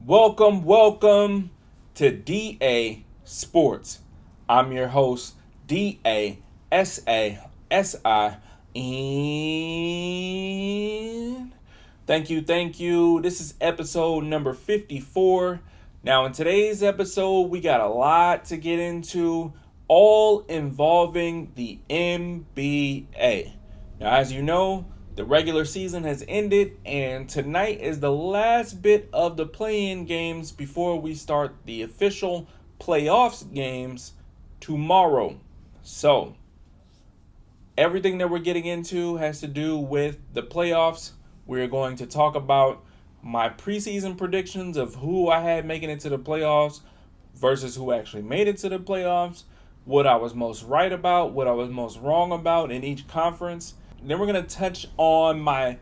Welcome to DA Sports. I'm your host, DASASI. And thank you. This is episode number 54. Now, in today's episode, we got a lot to get into, all involving the NBA. Now, as you know, the regular season has ended, and tonight is the last bit of the play-in games before we start the official playoffs games tomorrow. So, everything that we're getting into has to do with the playoffs. We're going to talk about my preseason predictions of who I had making it to the playoffs versus who actually made it to the playoffs, what I was most right about, what I was most wrong about in each conference. Then we're going to touch on my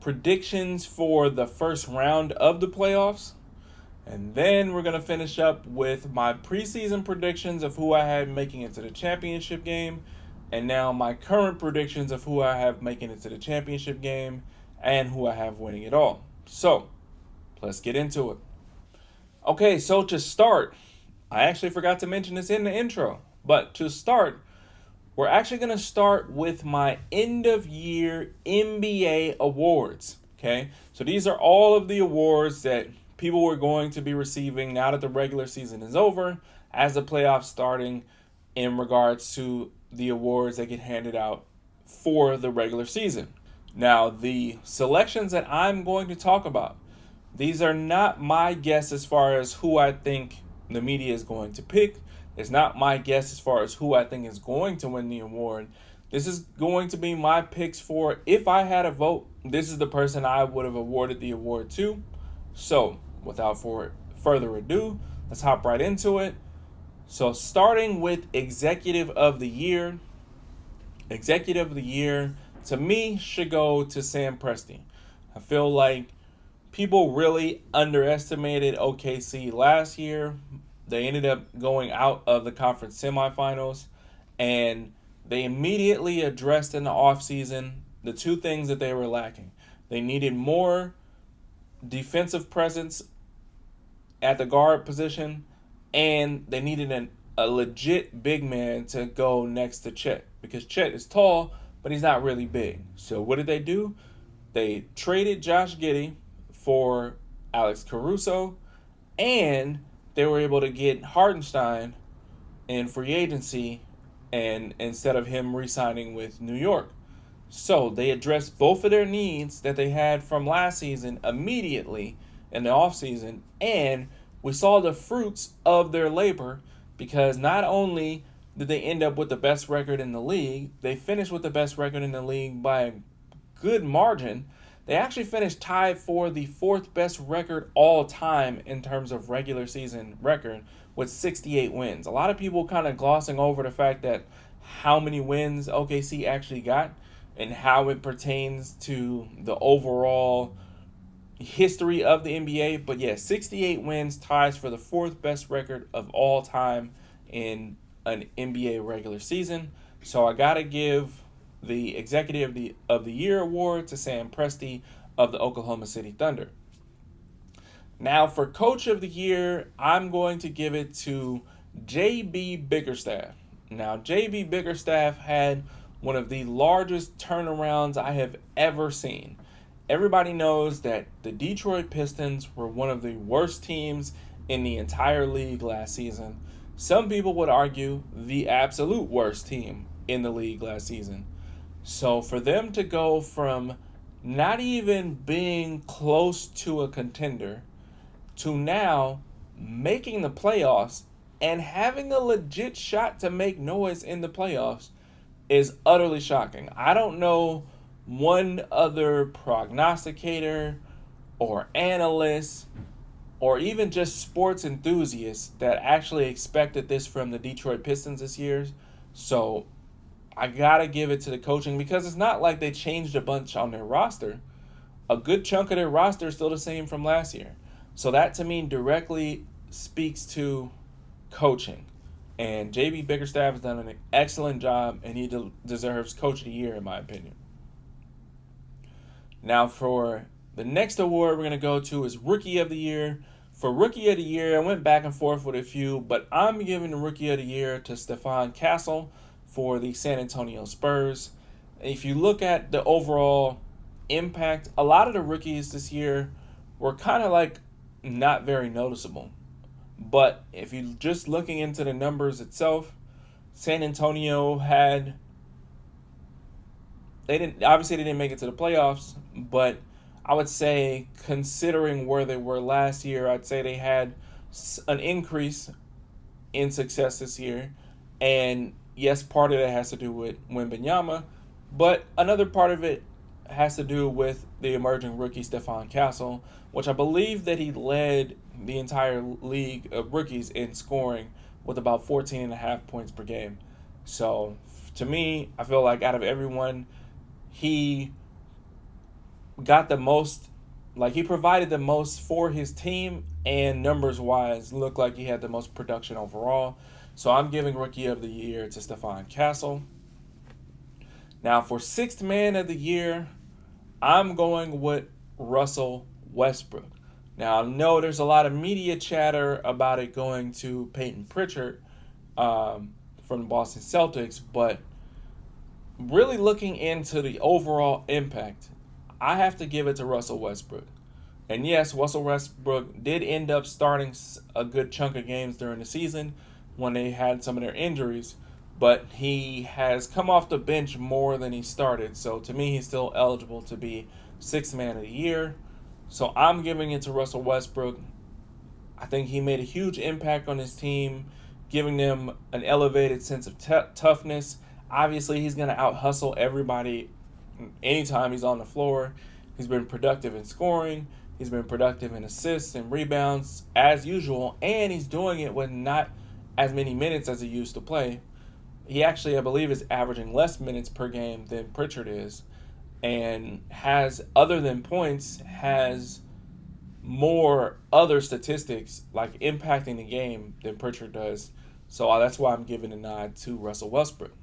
predictions for the first round of the playoffs. And then we're going to finish up with my preseason predictions of who I had making it to the championship game. And now my current predictions of who I have making it to the championship game and who I have winning it all. So, let's get into it. Okay, so to start, I actually forgot to mention this in the intro. But to start, we're actually going to start with my end of year NBA awards. Okay, so these are all of the awards that people were going to be receiving now that the regular season is over, as the playoffs starting, in regards to the awards that get handed out for the regular season. Now, the selections that I'm going to talk about, these are not my guess as far as who I think the media is going to pick. It's not my guess as far as who I think is going to win the award. This is going to be my picks for, if I had a vote, this is the person I would have awarded the award to. So, without further ado, let's hop right into it. So, starting with Executive of the Year. Executive of the Year, to me, should go to Sam Presti. I feel like people really underestimated OKC last year. They ended up going out of the conference semifinals, and they immediately addressed in the offseason the two things that they were lacking. They needed more defensive presence at the guard position, and they needed a legit big man to go next to Chet, because Chet is tall, but he's not really big. So what did they do? They traded Josh Giddey for Alex Caruso, and they were able to get Hartenstein in free agency, and instead of him re-signing with New York. So they addressed both of their needs that they had from last season immediately in the offseason, and we saw the fruits of their labor, because not only did they end up with the best record in the league, they finished with the best record in the league by a good margin. They actually finished tied for the fourth best record all time in terms of regular season record with 68 wins. A lot of people kind of glossing over the fact that how many wins OKC actually got and how it pertains to the overall history of the NBA. But yeah, 68 wins ties for the fourth best record of all time in an NBA regular season. So I got to give the Executive of the Year award to Sam Presti of the Oklahoma City Thunder. Now, for Coach of the Year, I'm going to give it to J.B. Bickerstaff. Now, J.B. Bickerstaff had one of the largest turnarounds I have ever seen. Everybody knows that the Detroit Pistons were one of the worst teams in the entire league last season. Some people would argue the absolute worst team in the league last season. So for them to go from not even being close to a contender to now making the playoffs and having a legit shot to make noise in the playoffs is utterly shocking. I don't know one other prognosticator or analyst or even just sports enthusiasts that actually expected this from the Detroit Pistons this year. So I got to give it to the coaching, because it's not like they changed a bunch on their roster. A good chunk of their roster is still the same from last year. So that, to me, directly speaks to coaching. And J.B. Bickerstaff has done an excellent job, and he deserves Coach of the Year, in my opinion. Now, for the next award we're going to go to is Rookie of the Year. For Rookie of the Year, I went back and forth with a few, but I'm giving the Rookie of the Year to Stephon Castle for the San Antonio Spurs. If you look at the overall impact, a lot of the rookies this year were kind of like not very noticeable. But if you're just looking into the numbers itself, San Antonio had they didn't make it to the playoffs, but I would say considering where they were last year, I'd say they had an increase in success this year. And yes, part of that has to do with Wembanyama, but another part of it has to do with the emerging rookie Stephon Castle, which I believe that he led the entire league of rookies in scoring with about 14 and a half points per game. So to me, I feel like out of everyone, he got the most, like he provided the most for his team, and numbers wise looked like he had the most production overall. So I'm giving Rookie of the Year to Stephon Castle. Now for Sixth Man of the Year, I'm going with Russell Westbrook. Now I know there's a lot of media chatter about it going to Peyton Pritchard from the Boston Celtics, but really looking into the overall impact, I have to give it to Russell Westbrook. And yes, Russell Westbrook did end up starting a good chunk of games during the season when they had some of their injuries, but he has come off the bench more than he started. So to me, he's still eligible to be Sixth Man of the Year. So I'm giving it to Russell Westbrook. I think he made a huge impact on his team, giving them an elevated sense of toughness. Obviously, he's going to out-hustle everybody anytime he's on the floor. He's been productive in scoring. He's been productive in assists and rebounds as usual, and he's doing it with not as many minutes as he used to play. He actually, I believe, is averaging less minutes per game than Pritchard is, and has, other than points, has more other statistics like impacting the game than Pritchard does. So that's why I'm giving a nod to Russell Westbrook.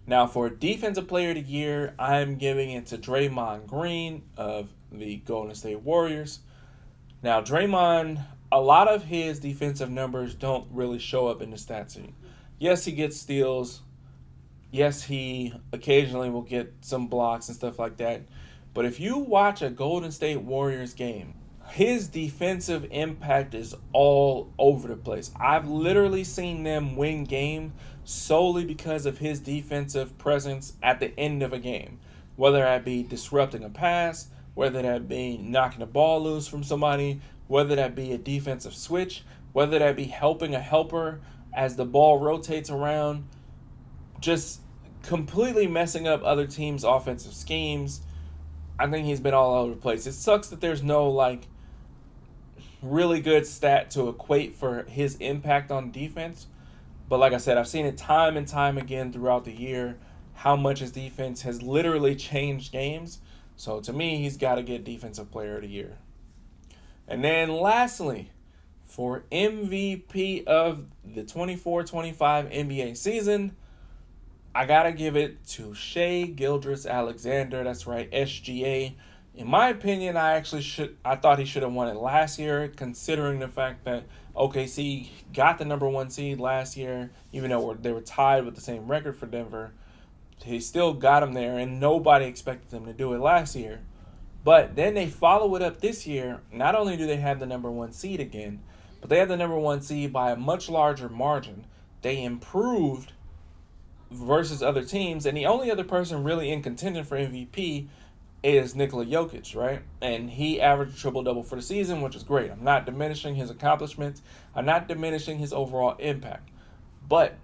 Now for Defensive Player of the Year, I'm giving it to Draymond Green of the Golden State Warriors. Now Draymond, a lot of his defensive numbers don't really show up in the stat sheet. Yes, he gets steals. Yes, he occasionally will get some blocks and stuff like that. But if you watch a Golden State Warriors game, his defensive impact is all over the place. I've literally seen them win games solely because of his defensive presence at the end of a game. Whether that be disrupting a pass, whether that be knocking the ball loose from somebody, whether that be a defensive switch, whether that be helping a helper as the ball rotates around, just completely messing up other teams' offensive schemes. I think he's been all over the place. It sucks that there's no like really good stat to equate for his impact on defense. But like I said, I've seen it time and time again throughout the year how much his defense has literally changed games. So to me, he's got to get Defensive Player of the Year. And then lastly, for MVP of the 24-25 NBA season, I got to give it to Shai Gilgeous-Alexander. That's right, SGA. In my opinion, I thought he should have won it last year, considering the fact that OKC got the number one seed last year, even though they were tied with the same record for Denver. He still got them there, and nobody expected them to do it last year. But then they follow it up this year. Not only do they have the number one seed again, but they have the number one seed by a much larger margin. They improved versus other teams, and the only other person really in contention for MVP is Nikola Jokic, right? And he averaged a triple-double for the season, which is great. I'm not diminishing his accomplishments. I'm not diminishing his overall impact. But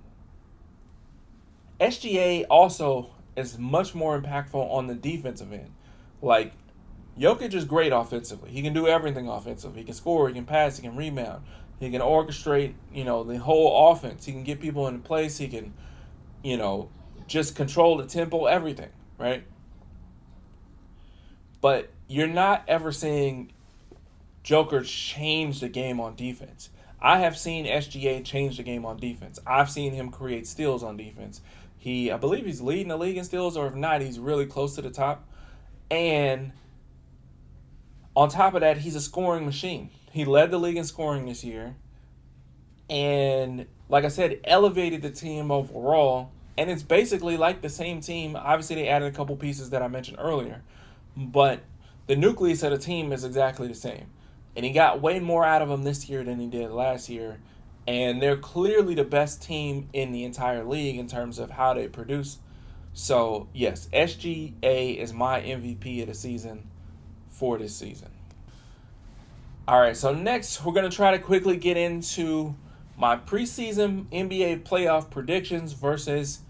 SGA also is much more impactful on the defensive end. Like, Jokic is great offensively. He can do everything offensively. He can score, he can pass, he can rebound. He can orchestrate, the whole offense. He can get people in place. He can, just control the tempo, everything, right? But you're not ever seeing Joker change the game on defense. I have seen SGA change the game on defense. I've seen him create steals on defense. I believe he's leading the league in steals, or if not, he's really close to the top. And On top of that, he's a scoring machine. He led the league in scoring this year. And like I said, elevated the team overall. And it's basically like the same team. Obviously, they added a couple pieces that I mentioned earlier. But the nucleus of the team is exactly the same. And he got way more out of them this year than he did last year. And they're clearly the best team in the entire league in terms of how they produce. So, yes, SGA is my MVP of the season for this season. All right, so next we're going to try to quickly get into my preseason NBA playoff predictions versus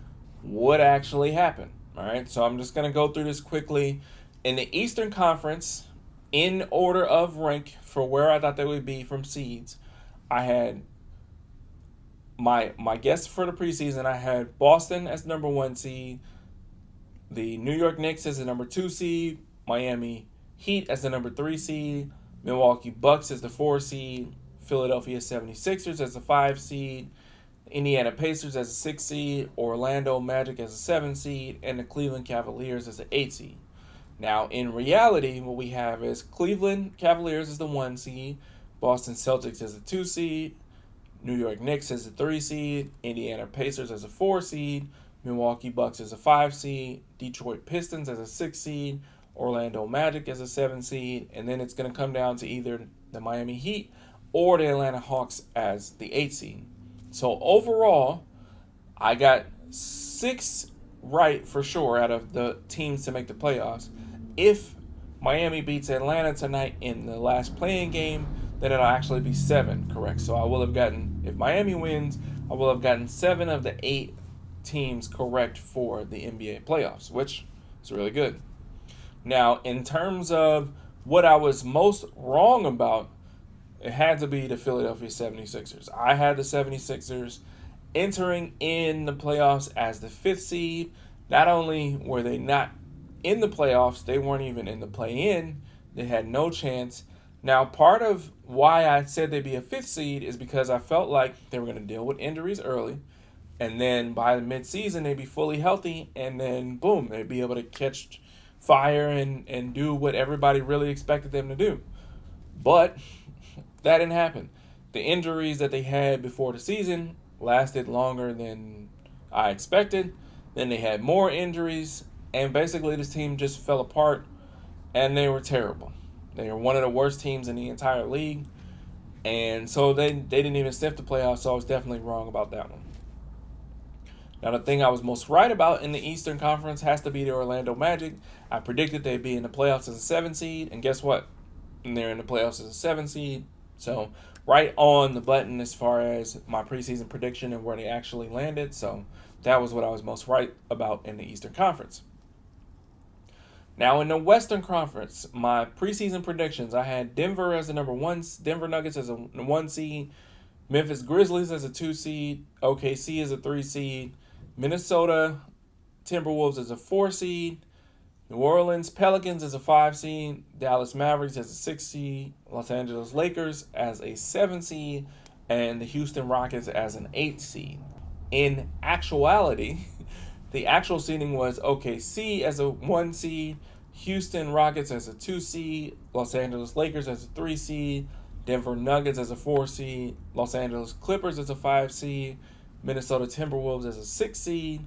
what actually happened. All right, so I'm just going to go through this quickly. In the Eastern Conference, in order of rank for where I thought they would be from seeds, I had my guess for the preseason. I had Boston as the number 1 seed, the New York Knicks as the number 2 seed, Miami Heat as the number 3 seed, Milwaukee Bucks as the 4 seed, Philadelphia 76ers as the 5 seed, Indiana Pacers as a 6 seed, Orlando Magic as a 7 seed, and the Cleveland Cavaliers as the 8 seed. Now, in reality, what we have is Cleveland Cavaliers as the 1 seed, Boston Celtics as the 2 seed, New York Knicks as the 3 seed, Indiana Pacers as a 4 seed, Milwaukee Bucks as a 5 seed, Detroit Pistons as a 6 seed, Orlando Magic as a 7 seed, and then it's going to come down to either the Miami Heat or the Atlanta Hawks as the 8 seed. So overall, I got 6 right for sure out of the teams to make the playoffs. If Miami beats Atlanta tonight in the last playing game, then it'll actually be 7 correct. So I will have gotten, if Miami wins, I will have gotten 7 of the 8 teams correct for the NBA playoffs, which is really good. Now, in terms of what I was most wrong about, it had to be the Philadelphia 76ers. I had the 76ers entering in the playoffs as the 5th seed. Not only were they not in the playoffs, they weren't even in the play-in. They had no chance. Now, part of why I said they'd be a 5th seed is because I felt like they were going to deal with injuries early. And then by the midseason, they'd be fully healthy. And then, boom, they'd be able to catch fire and do what everybody really expected them to do. But that didn't happen. The injuries that they had before the season lasted longer than I expected. Then they had more injuries. And basically this team just fell apart. And they were terrible. They were one of the worst teams in the entire league. And so they didn't even sniff the playoffs. So I was definitely wrong about that one. Now, the thing I was most right about in the Eastern Conference has to be the Orlando Magic. I predicted they'd be in the playoffs as a 7 seed, and guess what? They're in the playoffs as a 7 seed. So, right on the button as far as my preseason prediction and where they actually landed. So, that was what I was most right about in the Eastern Conference. Now, in the Western Conference, my preseason predictions, I had Denver as the number 1, Denver Nuggets as a 1 seed, Memphis Grizzlies as a 2 seed, OKC as a 3 seed, Minnesota Timberwolves as a 4 seed, New Orleans Pelicans as a 5 seed, Dallas Mavericks as a 6 seed, Los Angeles Lakers as a 7 seed, and the Houston Rockets as an 8 seed. In actuality, the actual seeding was OKC as a 1 seed, Houston Rockets as a 2 seed, Los Angeles Lakers as a 3 seed, Denver Nuggets as a 4 seed, Los Angeles Clippers as a 5 seed, Minnesota Timberwolves as a 6 seed,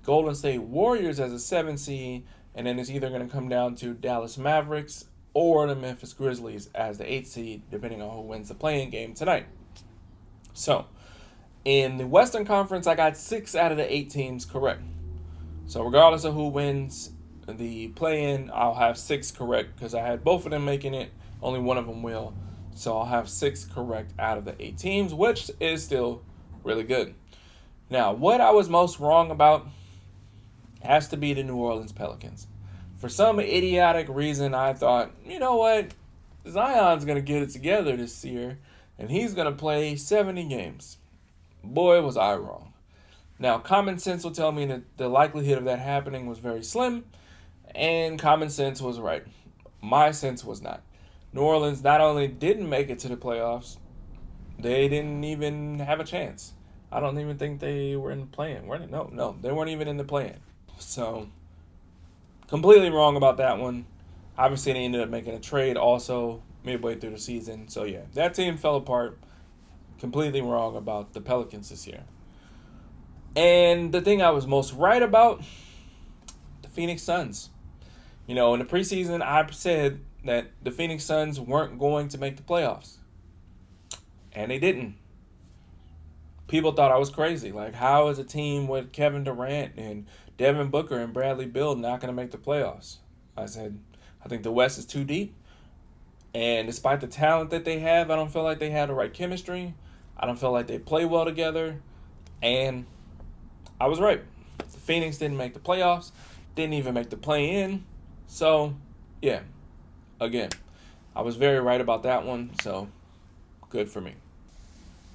Golden State Warriors as a 7 seed, and then it's either going to come down to Dallas Mavericks or the Memphis Grizzlies as the 8 seed, depending on who wins the play-in game tonight. So, in the Western Conference, I got 6 out of the 8 teams correct. So regardless of who wins the play-in, I'll have 6 correct because I had both of them making it. Only one of them will. So I'll have 6 correct out of the 8 teams, which is still really good. Now, what I was most wrong about has to be the New Orleans Pelicans. For some idiotic reason, I thought, you know what? Zion's going to get it together this year, and he's going to play 70 games. Boy, was I wrong. Now, common sense will tell me that the likelihood of that happening was very slim, and common sense was right. My sense was not. New Orleans not only didn't make it to the playoffs, they didn't even have a chance. I don't even think they were in the play-in. Were they? No, they weren't even in the play-in. So, completely wrong about that one. Obviously, they ended up making a trade also midway through the season. So, yeah, that team fell apart. Completely wrong about the Pelicans this year. And the thing I was most right about, the Phoenix Suns. In the preseason, I said that the Phoenix Suns weren't going to make the playoffs. And they didn't. People thought I was crazy. Like, how is a team with Kevin Durant and Devin Booker and Bradley Beal not going to make the playoffs? I said, I think the West is too deep. And despite the talent that they have, I don't feel like they have the right chemistry. I don't feel like they play well together. And I was right. The Phoenix didn't make the playoffs. Didn't even make the play-in. So, yeah. Again, I was very right about that one. So, good for me.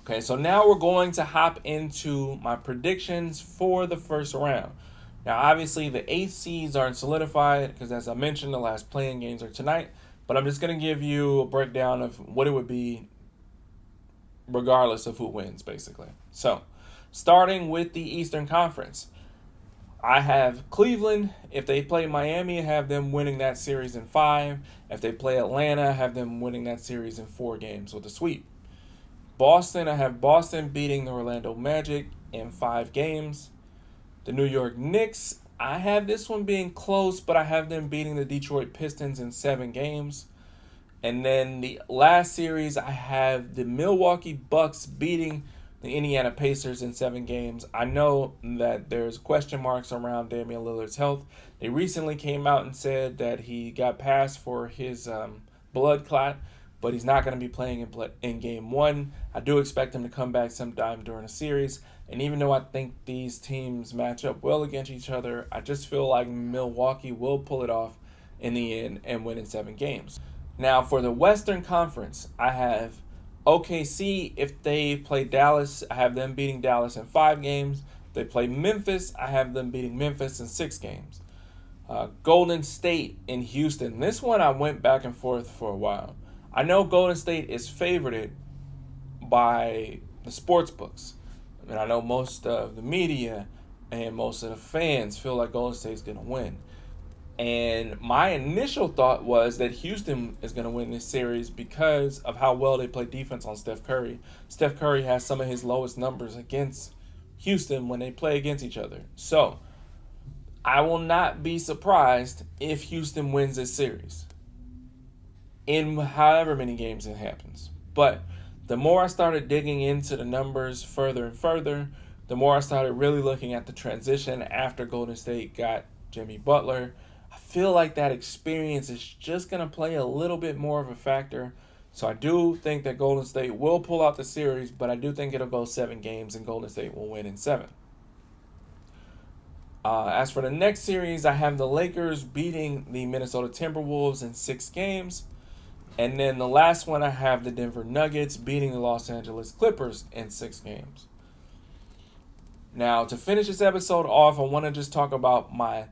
Okay, so now we're going to hop into my predictions for the first round. Now, obviously, the 8 seeds aren't solidified because, as I mentioned, the last play-in games are tonight. But I'm just going to give you a breakdown of what it would be regardless of who wins, basically. So, starting with the Eastern Conference, I have Cleveland. If they play Miami, I have them winning that series in 5. If they play Atlanta, I have them winning that series in 4 games with a sweep. Boston, I have Boston beating the Orlando Magic in 5 games. The New York Knicks, I have this one being close, but I have them beating the Detroit Pistons in 7 games. And then the last series, I have the Milwaukee Bucks beating the Indiana Pacers in 7 games. I know that there's question marks around Damian Lillard's health. They recently came out and said that he got passed for his blood clot, but he's not going to be playing in Game 1. I do expect him to come back sometime during the series. And even though I think these teams match up well against each other, I just feel like Milwaukee will pull it off in the end and win in 7 games. Now, for the Western Conference, I have OKC. If they play Dallas, I have them beating Dallas in 5 games. If they play Memphis, I have them beating Memphis in 6 games. Golden State in Houston. This one I went back and forth for a while. I know Golden State is favored by the sports books. I know most of the media and most of the fans feel like Golden State is going to win. And my initial thought was that Houston is going to win this series because of how well they play defense on Steph Curry. Steph Curry has some of his lowest numbers against Houston when they play against each other. So, I will not be surprised if Houston wins this series in however many games it happens. But the more I started digging into the numbers further and further, the more I started really looking at the transition after Golden State got Jimmy Butler. I feel like that experience is just going to play a little bit more of a factor. So I do think that Golden State will pull out the series, but I do think it'll go 7 games and Golden State will win in 7. As for the next series, I have the Lakers beating the Minnesota Timberwolves in 6 games. And then the last one, I have the Denver Nuggets beating the Los Angeles Clippers in 6 games. Now, to finish this episode off, I want to just talk about my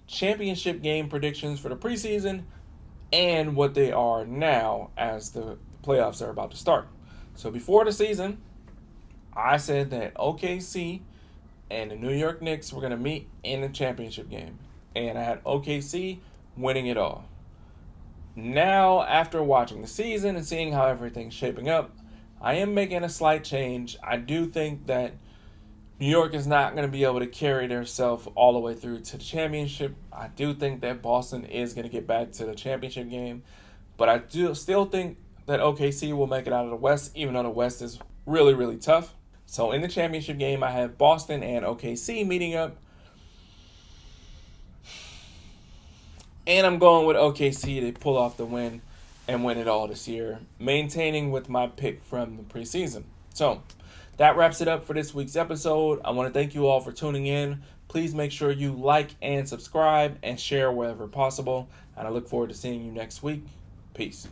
championship game predictions for the preseason and what they are now as the playoffs are about to start. So before the season, I said that OKC and the New York Knicks were going to meet in the championship game. And I had OKC winning it all. Now, after watching the season and seeing how everything's shaping up, I am making a slight change. I do think that New York is not going to be able to carry themselves all the way through to the championship. I do think that Boston is going to get back to the championship game. But I do still think that OKC will make it out of the West, even though the West is really, really tough. So in the championship game, I have Boston and OKC meeting up. And I'm going with OKC to pull off the win and win it all this year, maintaining with my pick from the preseason. So that wraps it up for this week's episode. I want to thank you all for tuning in. Please make sure you like and subscribe and share wherever possible. And I look forward to seeing you next week. Peace.